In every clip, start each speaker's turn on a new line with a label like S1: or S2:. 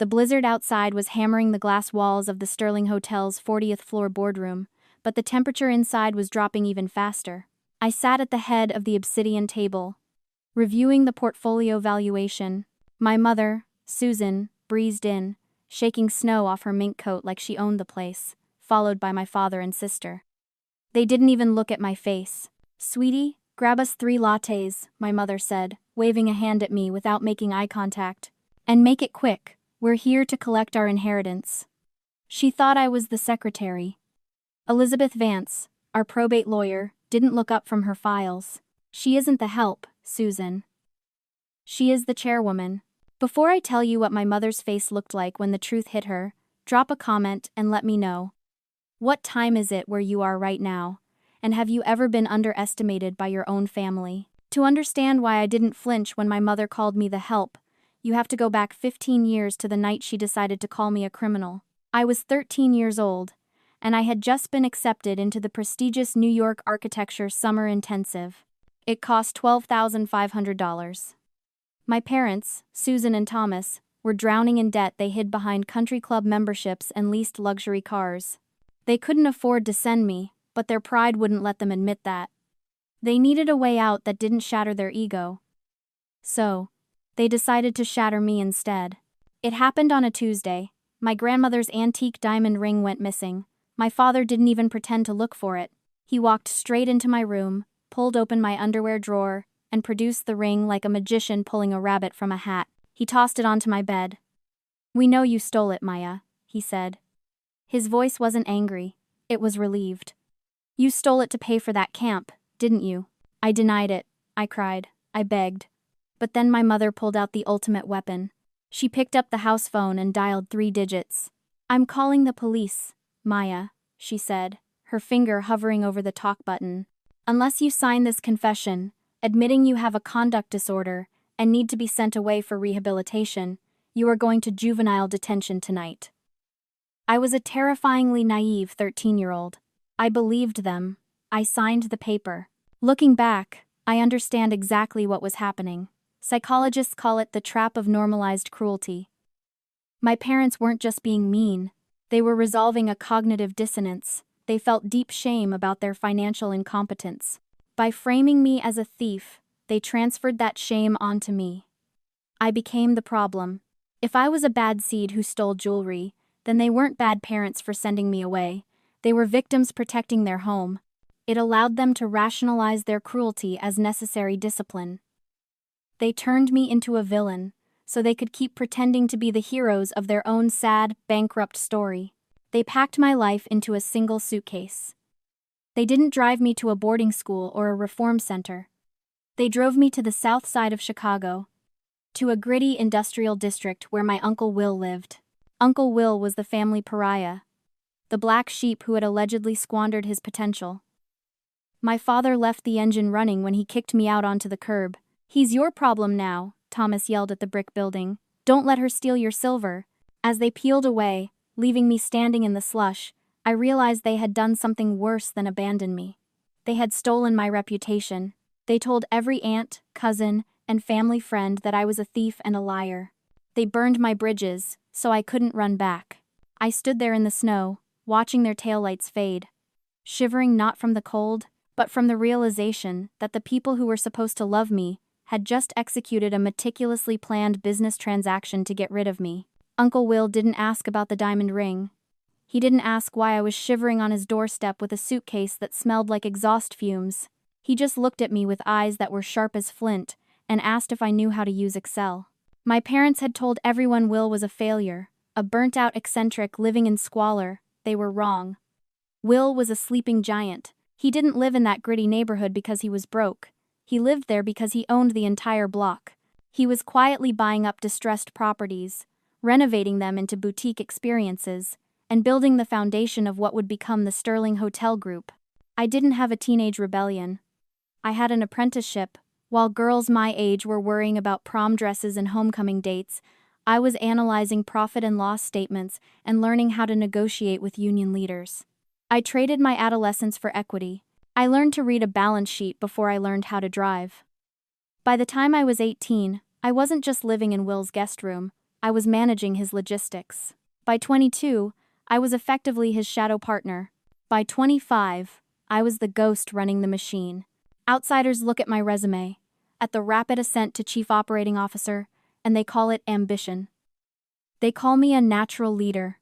S1: The blizzard outside was hammering the glass walls of the Sterling Hotel's 40th floor boardroom, but the temperature inside was dropping even faster. I sat at the head of the obsidian table, reviewing the portfolio valuation. My mother, Susan, breezed in, shaking snow off her mink coat like she owned the place, followed by my father and sister. They didn't even look at my face. "Sweetie, grab us 3 lattes," my mother said, waving a hand at me without making eye contact. "And make it quick, we're here to collect our inheritance." She thought I was the secretary. Elizabeth Vance, our probate lawyer, didn't look up from her files. "She isn't the help, Susan. She is the chairwoman." Before I tell you what my mother's face looked like when the truth hit her, drop a comment and let me know. What time is it where you are right now? And have you ever been underestimated by your own family? To understand why I didn't flinch when my mother called me the help, you have to go back 15 years to the night she decided to call me a criminal. I was 13 years old, and I had just been accepted into the prestigious New York Architecture Summer Intensive. It cost $12,500. My parents, Susan and Thomas, were drowning in debt they hid behind country club memberships and leased luxury cars. They couldn't afford to send me, but their pride wouldn't let them admit that. They needed a way out that didn't shatter their ego. So, they decided to shatter me instead. It happened on a Tuesday. My grandmother's antique diamond ring went missing. My father didn't even pretend to look for it. He walked straight into my room, pulled open my underwear drawer, and produced the ring like a magician pulling a rabbit from a hat. He tossed it onto my bed. "We know you stole it, Maya," he said. His voice wasn't angry, it was relieved. "You stole it to pay for that camp, didn't you?" I denied it. I cried. I begged. But then my mother pulled out the ultimate weapon. She picked up the house phone and dialed 3 digits. "I'm calling the police, Maya," she said, her finger hovering over the talk button. "Unless you sign this confession, admitting you have a conduct disorder and need to be sent away for rehabilitation, you are going to juvenile detention tonight." I was a terrifyingly naive 13-year-old. I believed them. I signed the paper. Looking back, I understand exactly what was happening. Psychologists call it the trap of normalized cruelty. My parents weren't just being mean. They were resolving a cognitive dissonance. They felt deep shame about their financial incompetence. By framing me as a thief, they transferred that shame onto me. I became the problem. If I was a bad seed who stole jewelry, then they weren't bad parents for sending me away. They were victims protecting their home. It allowed them to rationalize their cruelty as necessary discipline. They turned me into a villain, so they could keep pretending to be the heroes of their own sad, bankrupt story. They packed my life into a single suitcase. They didn't drive me to a boarding school or a reform center. They drove me to the south side of Chicago, to a gritty industrial district where my Uncle Will lived. Uncle Will was the family pariah, the black sheep who had allegedly squandered his potential. My father left the engine running when he kicked me out onto the curb. "He's your problem now," Thomas yelled at the brick building. "Don't let her steal your silver." As they peeled away, leaving me standing in the slush, I realized they had done something worse than abandon me. They had stolen my reputation. They told every aunt, cousin, and family friend that I was a thief and a liar. They burned my bridges, so I couldn't run back. I stood there in the snow, watching their taillights fade, shivering not from the cold, but from the realization that the people who were supposed to love me had just executed a meticulously planned business transaction to get rid of me. Uncle Will didn't ask about the diamond ring. He didn't ask why I was shivering on his doorstep with a suitcase that smelled like exhaust fumes. He just looked at me with eyes that were sharp as flint and asked if I knew how to use Excel. My parents had told everyone Will was a failure, a burnt-out eccentric living in squalor. They were wrong. Will was a sleeping giant. He didn't live in that gritty neighborhood because he was broke. He lived there because he owned the entire block. He was quietly buying up distressed properties, renovating them into boutique experiences, and building the foundation of what would become the Sterling Hotel Group. I didn't have a teenage rebellion. I had an apprenticeship. While girls my age were worrying about prom dresses and homecoming dates, I was analyzing profit and loss statements and learning how to negotiate with union leaders. I traded my adolescence for equity. I learned to read a balance sheet before I learned how to drive. By the time I was 18, I wasn't just living in Will's guest room. I was managing his logistics. By 22, I was effectively his shadow partner. By 25, I was the ghost running the machine. Outsiders look at my resume, at the rapid ascent to chief operating officer, and they call it ambition. They call me a natural leader.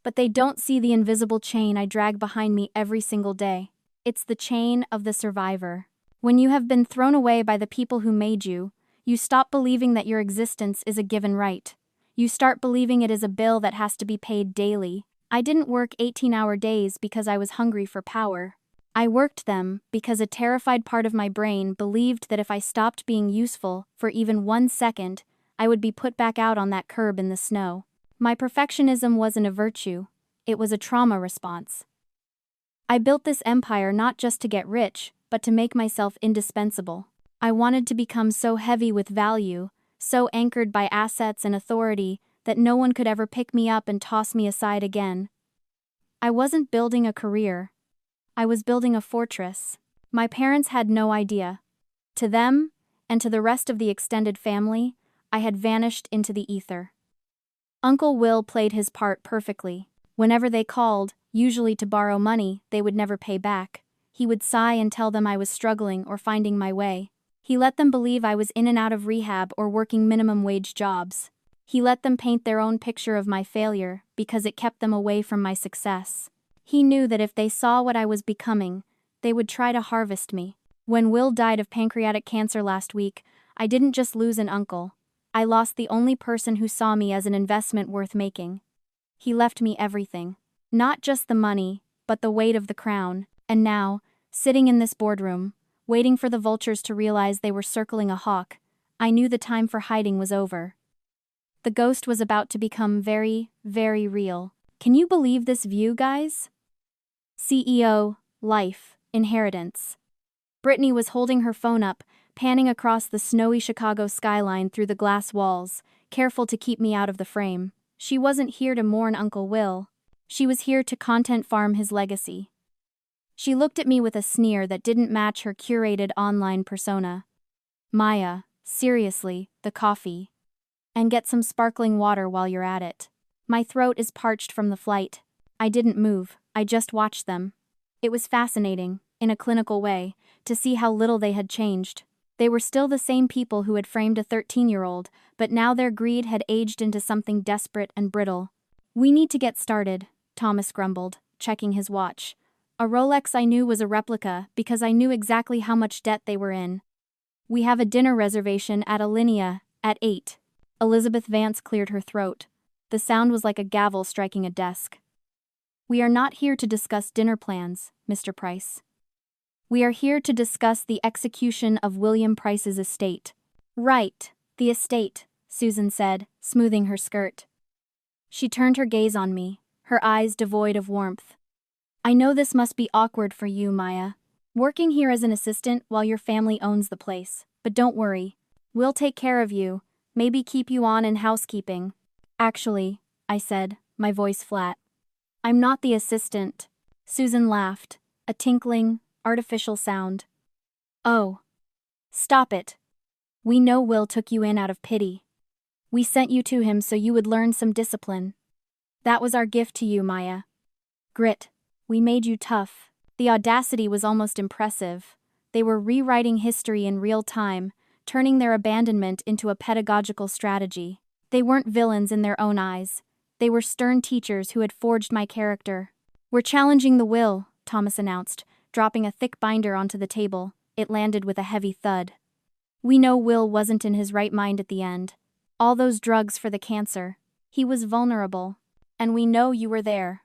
S1: But they don't see the invisible chain I drag behind me every single day. It's the chain of the survivor. When you have been thrown away by the people who made you, you stop believing that your existence is a given right. You start believing it is a bill that has to be paid daily. I didn't work 18-hour days because I was hungry for power. I worked them because a terrified part of my brain believed that if I stopped being useful for even 1 second, I would be put back out on that curb in the snow. My perfectionism wasn't a virtue, it was a trauma response. I built this empire not just to get rich, but to make myself indispensable. I wanted to become so heavy with value, so anchored by assets and authority, that no one could ever pick me up and toss me aside again. I wasn't building a career. I was building a fortress. My parents had no idea. To them, and to the rest of the extended family, I had vanished into the ether. Uncle Will played his part perfectly. Whenever they called, usually to borrow money they would never pay back, he would sigh and tell them I was struggling or finding my way. He let them believe I was in and out of rehab or working minimum wage jobs. He let them paint their own picture of my failure because it kept them away from my success. He knew that if they saw what I was becoming, they would try to harvest me. When Will died of pancreatic cancer last week, I didn't just lose an uncle. I lost the only person who saw me as an investment worth making. He left me everything. Not just the money, but the weight of the crown. And now, sitting in this boardroom, waiting for the vultures to realize they were circling a hawk, I knew the time for hiding was over. The ghost was about to become very, very real. Can you believe this view, guys? CEO, life, inheritance. Brittany was holding her phone up, panning across the snowy Chicago skyline through the glass walls, careful to keep me out of the frame. She wasn't here to mourn Uncle Will. She was here to content farm his legacy. She looked at me with a sneer that didn't match her curated online persona. Maya, seriously, the coffee. And get some sparkling water while you're at it. My throat is parched from the flight. I didn't move, I just watched them. It was fascinating, in a clinical way, to see how little they had changed. They were still the same people who had framed a 13-year-old, but now their greed had aged into something desperate and brittle. We need to get started, Thomas grumbled, checking his watch. A Rolex I knew was a replica because I knew exactly how much debt they were in. We have a dinner reservation at Alinea at 8. Elizabeth Vance cleared her throat. The sound was like a gavel striking a desk. We are not here to discuss dinner plans, Mr. Price. We are here to discuss the execution of William Price's estate. Right, the estate, Susan said, smoothing her skirt. She turned her gaze on me, her eyes devoid of warmth. I know this must be awkward for you, Maya. Working here as an assistant while your family owns the place. But don't worry. We'll take care of you, maybe keep you on in housekeeping. Actually, I said, my voice flat. I'm not the assistant. Susan laughed, a tinkling, artificial sound. Oh. Stop it. We know Will took you in out of pity. We sent you to him so you would learn some discipline. That was our gift to you, Maya. Grit. We made you tough. The audacity was almost impressive. They were rewriting history in real time, turning their abandonment into a pedagogical strategy. They weren't villains in their own eyes. They were stern teachers who had forged my character. We're challenging the will, Thomas announced, dropping a thick binder onto the table. It landed with a heavy thud. We know Will wasn't in his right mind at the end. All those drugs for the cancer. He was vulnerable. And we know you were there.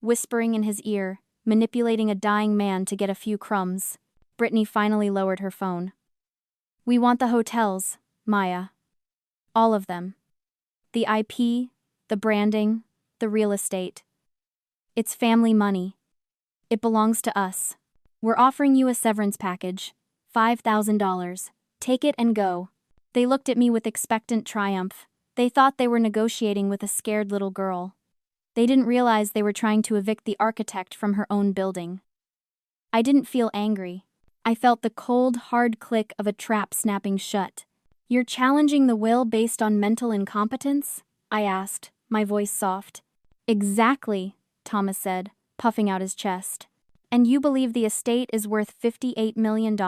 S1: Whispering in his ear, manipulating a dying man to get a few crumbs. Brittany finally lowered her phone. We want the hotels, Maya. All of them. The IP, the branding, the real estate. It's family money. It belongs to us. We're offering you a severance package, $5,000. Take it and go. They looked at me with expectant triumph. They thought they were negotiating with a scared little girl. They didn't realize they were trying to evict the architect from her own building. I didn't feel angry. I felt the cold, hard click of a trap snapping shut. You're challenging the will based on mental incompetence? I asked, my voice soft. Exactly, Thomas said, puffing out his chest. And you believe the estate is worth $58 million?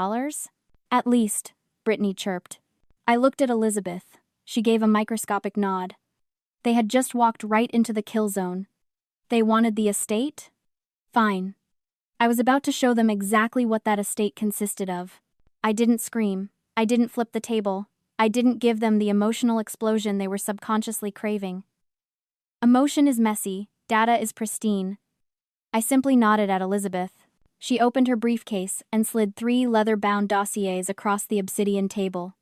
S1: At least, Brittany chirped. I looked at Elizabeth. She gave a microscopic nod. They had just walked right into the kill zone. They wanted the estate? Fine. I was about to show them exactly what that estate consisted of. I didn't scream. I didn't flip the table. I didn't give them the emotional explosion they were subconsciously craving. Emotion is messy, data is pristine. I simply nodded at Elizabeth. She opened her briefcase and slid 3 leather-bound dossiers across the obsidian table.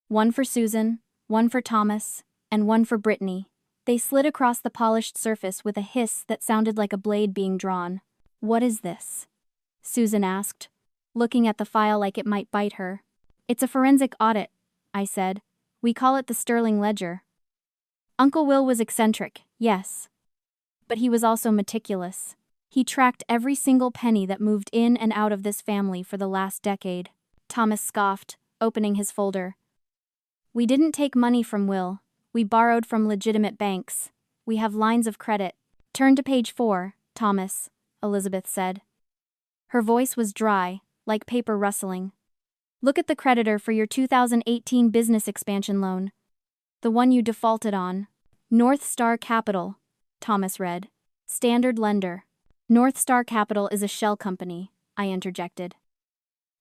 S1: One for Susan, one for Thomas, and one for Brittany. They slid across the polished surface with a hiss that sounded like a blade being drawn. What is this? Susan asked, looking at the file like it might bite her. It's a forensic audit, I said. We call it the Sterling Ledger. Uncle Will was eccentric, yes. But he was also meticulous. He tracked every single penny that moved in and out of this family for the last decade. Thomas scoffed, opening his folder. We didn't take money from Will. We borrowed from legitimate banks. We have lines of credit. Turn to page 4, Thomas, Elizabeth said. Her voice was dry, like paper rustling. Look at the creditor for your 2018 business expansion loan. The one you defaulted on. North Star Capital, Thomas read. Standard lender. North Star Capital is a shell company, I interjected.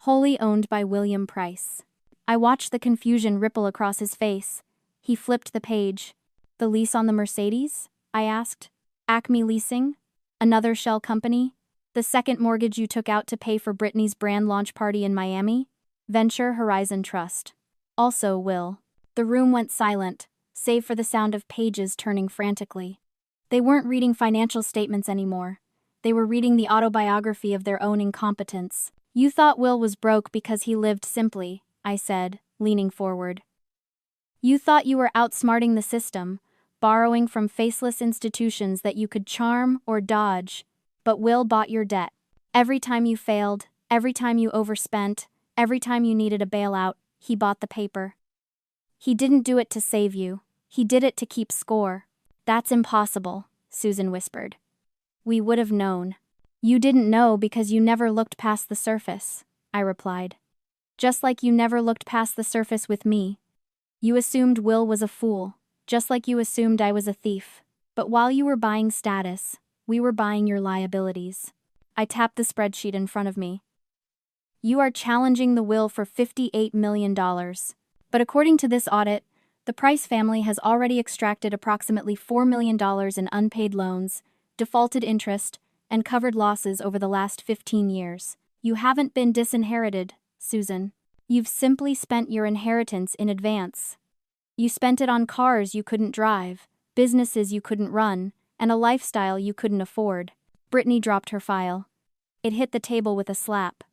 S1: Wholly owned by William Price. I watched the confusion ripple across his face. He flipped the page. The lease on the Mercedes? I asked. Acme Leasing? Another shell company? The second mortgage you took out to pay for Brittany's brand launch party in Miami? Venture Horizon Trust. Also Will. The room went silent, save for the sound of pages turning frantically. They weren't reading financial statements anymore. They were reading the autobiography of their own incompetence. You thought Will was broke because he lived simply, I said, leaning forward. You thought you were outsmarting the system, borrowing from faceless institutions that you could charm or dodge. But Will bought your debt. Every time you failed, every time you overspent, every time you needed a bailout, he bought the paper. He didn't do it to save you. He did it to keep score. That's impossible, Susan whispered. We would have known. You didn't know because you never looked past the surface, I replied. Just like you never looked past the surface with me. You assumed Will was a fool, just like you assumed I was a thief. But while you were buying status, we were buying your liabilities. I tapped the spreadsheet in front of me. You are challenging the will for $58 million. But according to this audit, the Price family has already extracted approximately $4 million in unpaid loans, defaulted interest, and covered losses over the last 15 years. You haven't been disinherited, Susan. You've simply spent your inheritance in advance. You spent it on cars you couldn't drive, businesses you couldn't run, and a lifestyle you couldn't afford. Brittany dropped her file. It hit the table with a slap.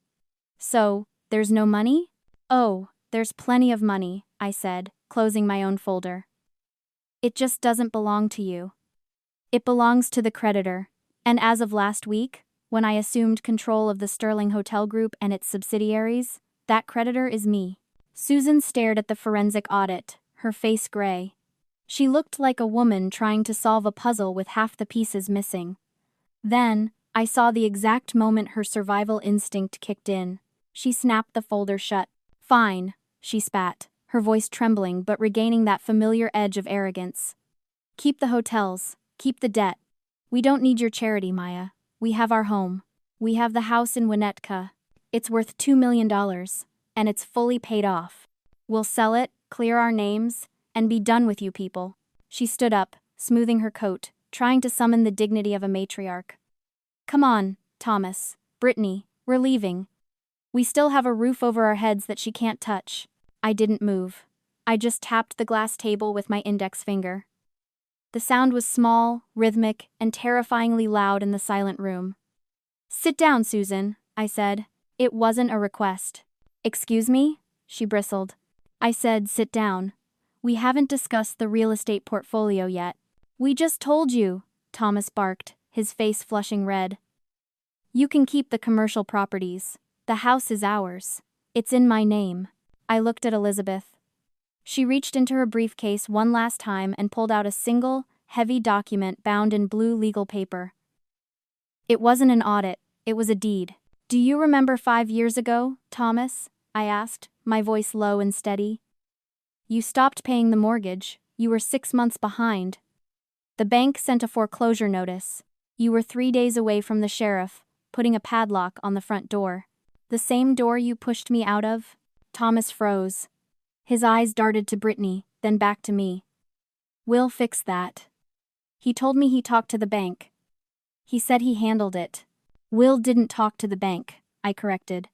S1: So, there's no money? Oh, there's plenty of money, I said, closing my own folder. It just doesn't belong to you. It belongs to the creditor, and as of last week, when I assumed control of the Sterling Hotel Group and its subsidiaries, that creditor is me. Susan stared at the forensic audit, her face gray. She looked like a woman trying to solve a puzzle with half the pieces missing. Then, I saw the exact moment her survival instinct kicked in. She snapped the folder shut. Fine, she spat, her voice trembling but regaining that familiar edge of arrogance. Keep the hotels, keep the debt. We don't need your charity, Maya. We have our home. We have the house in Winnetka. It's worth $2 million, and it's fully paid off. We'll sell it, clear our names, and be done with you people. She stood up, smoothing her coat, trying to summon the dignity of a matriarch. Come on, Thomas, Brittany, we're leaving. We still have a roof over our heads that she can't touch. I didn't move. I just tapped the glass table with my index finger. The sound was small, rhythmic, and terrifyingly loud in the silent room. Sit down, Susan, I said. It wasn't a request. Excuse me? She bristled. I said sit down. We haven't discussed the real estate portfolio yet. We just told you, Thomas barked, his face flushing red. You can keep the commercial properties. The house is ours. It's in my name. I looked at Elizabeth. She reached into her briefcase one last time and pulled out a single, heavy document bound in blue legal paper. It wasn't an audit, it was a deed. "Do you remember 5 years ago, Thomas?" I asked, my voice low and steady. "You stopped paying the mortgage, you were 6 months behind. The bank sent a foreclosure notice. You were 3 days away from the sheriff, putting a padlock on the front door. The same door you pushed me out of?" Thomas froze. His eyes darted to Brittany, then back to me. "Will fixed that. He told me he talked to the bank. He said he handled it." "Will didn't talk to the bank," I corrected.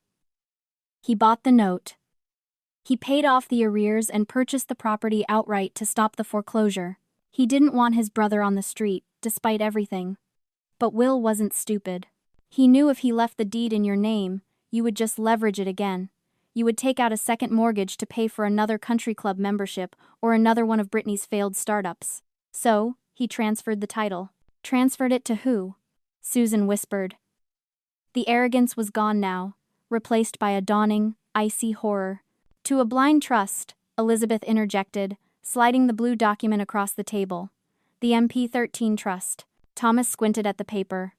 S1: "He bought the note. He paid off the arrears and purchased the property outright to stop the foreclosure. He didn't want his brother on the street, despite everything. But Will wasn't stupid. He knew if he left the deed in your name, you would just leverage it again. You would take out a second mortgage to pay for another country club membership or another one of Brittany's failed startups. So, he transferred the title." "Transferred it to who?" Susan whispered. The arrogance was gone now, replaced by a dawning, icy horror. "To a blind trust," Elizabeth interjected, sliding the blue document across the table. "The MP13 trust." Thomas squinted at the paper.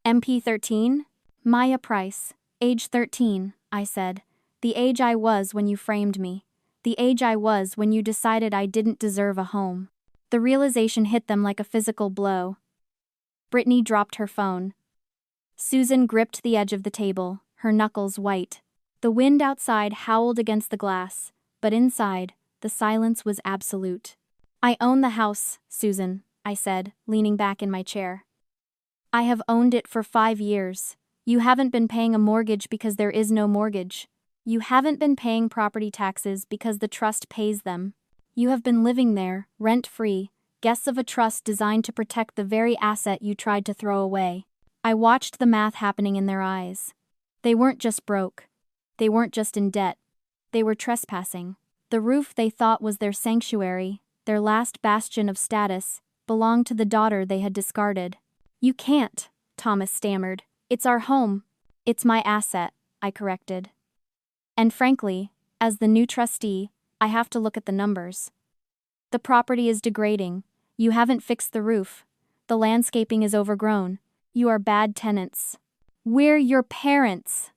S1: "MP13? Maya Price. Age 13, I said. "The age I was when you framed me. The age I was when you decided I didn't deserve a home." The realization hit them like a physical blow. Brittany dropped her phone. Susan gripped the edge of the table, her knuckles white. The wind outside howled against the glass, but inside, the silence was absolute. "I own the house, Susan," I said, leaning back in my chair. "I have owned it for 5 years. You haven't been paying a mortgage because there is no mortgage. You haven't been paying property taxes because the trust pays them. You have been living there, rent-free, guests of a trust designed to protect the very asset you tried to throw away." I watched the math happening in their eyes. They weren't just broke. They weren't just in debt. They were trespassing. The roof they thought was their sanctuary, their last bastion of status, belonged to the daughter they had discarded. "You can't," Thomas stammered. "It's our home." "It's my asset," I corrected. "And frankly, as the new trustee, I have to look at the numbers. The property is degrading. You haven't fixed the roof. The landscaping is overgrown. You are bad tenants." "We're your parents!"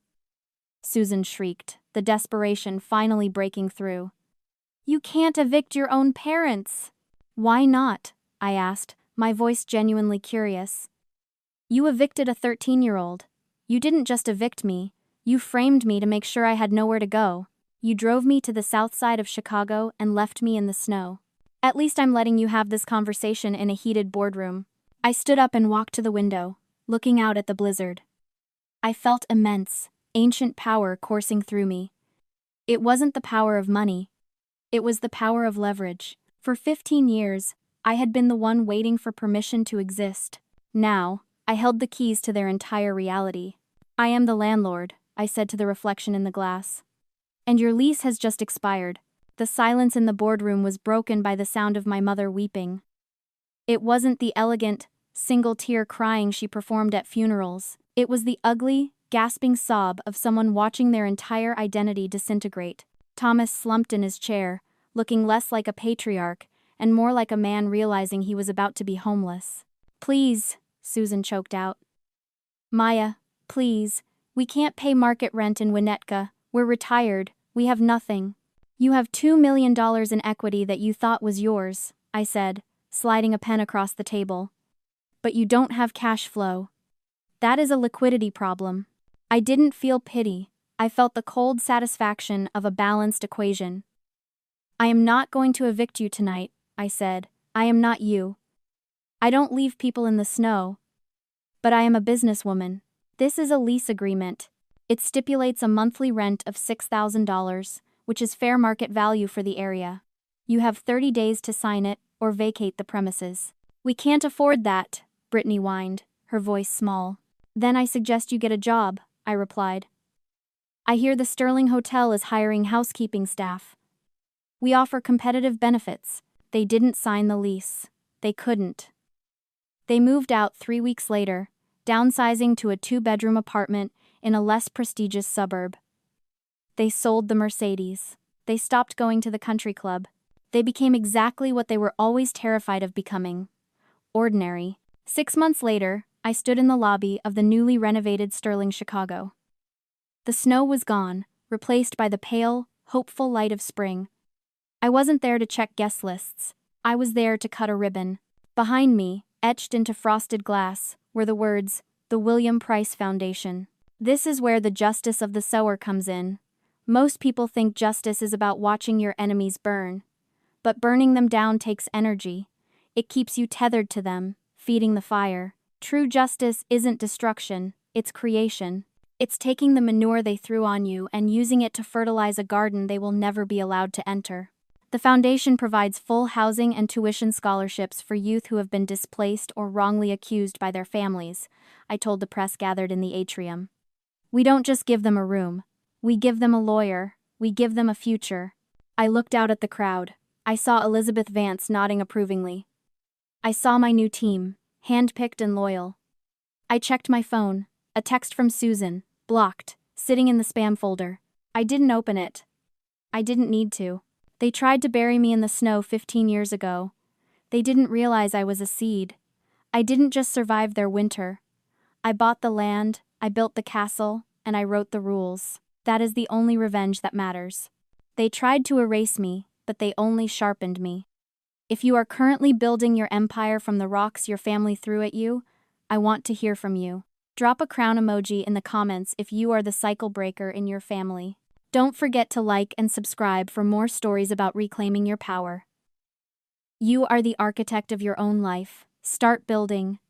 S1: Susan shrieked, the desperation finally breaking through. "You can't evict your own parents." "Why not?" I asked, my voice genuinely curious. "You evicted a 13-year-old. You didn't just evict me, you framed me to make sure I had nowhere to go. You drove me to the south side of Chicago and left me in the snow. At least I'm letting you have this conversation in a heated boardroom." I stood up and walked to the window, looking out at the blizzard. I felt immense, ancient power coursing through me. It wasn't the power of money. It was the power of leverage. For 15 years, I had been the one waiting for permission to exist. Now, I held the keys to their entire reality. "I am the landlord," I said to the reflection in the glass. "And your lease has just expired." The silence in the boardroom was broken by the sound of my mother weeping. It wasn't the elegant, single-tear crying she performed at funerals. It was the ugly, gasping sob of someone watching their entire identity disintegrate. Thomas slumped in his chair, looking less like a patriarch and more like a man realizing he was about to be homeless. "Please," Susan choked out. "Maya, please. We can't pay market rent in Winnetka. We're retired. We have nothing." "You have $2 million in equity that you thought was yours," I said, sliding a pen across the table. "But you don't have cash flow. That is a liquidity problem." I didn't feel pity. I felt the cold satisfaction of a balanced equation. "I am not going to evict you tonight," I said. "I am not you. I don't leave people in the snow. But I am a businesswoman. This is a lease agreement. It stipulates a monthly rent of $6,000, which is fair market value for the area. You have 30 days to sign it or vacate the premises." "We can't afford that," Brittany whined, her voice small. "Then I suggest you get a job," I replied. "I hear the Sterling Hotel is hiring housekeeping staff. We offer competitive benefits." They didn't sign the lease. They couldn't. They moved out 3 weeks later, downsizing to a 2-bedroom apartment in a less prestigious suburb. They sold the Mercedes. They stopped going to the country club. They became exactly what they were always terrified of becoming: ordinary. 6 months later, I stood in the lobby of the newly renovated Sterling Chicago. The snow was gone, replaced by the pale, hopeful light of spring. I wasn't there to check guest lists. I was there to cut a ribbon. Behind me, etched into frosted glass, were the words, "The William Price Foundation." This is where the justice of the sower comes in. Most people think justice is about watching your enemies burn. But burning them down takes energy. It keeps you tethered to them, feeding the fire. True justice isn't destruction, it's creation. It's taking the manure they threw on you and using it to fertilize a garden they will never be allowed to enter. The foundation provides full housing and tuition scholarships for youth who have been displaced or wrongly accused by their families, I told the press gathered in the atrium. We don't just give them a room. We give them a lawyer. We give them a future. I looked out at the crowd. I saw Elizabeth Vance nodding approvingly. I saw my new team, handpicked and loyal. I checked my phone. A text from Susan, blocked, sitting in the spam folder. I didn't open it. I didn't need to. They tried to bury me in the snow 15 years ago. They didn't realize I was a seed. I didn't just survive their winter. I bought the land, I built the castle, and I wrote the rules. That is the only revenge that matters. They tried to erase me, but they only sharpened me. If you are currently building your empire from the rocks your family threw at you, I want to hear from you. Drop a crown emoji in the comments if you are the cycle breaker in your family. Don't forget to like and subscribe for more stories about reclaiming your power. You are the architect of your own life. Start building.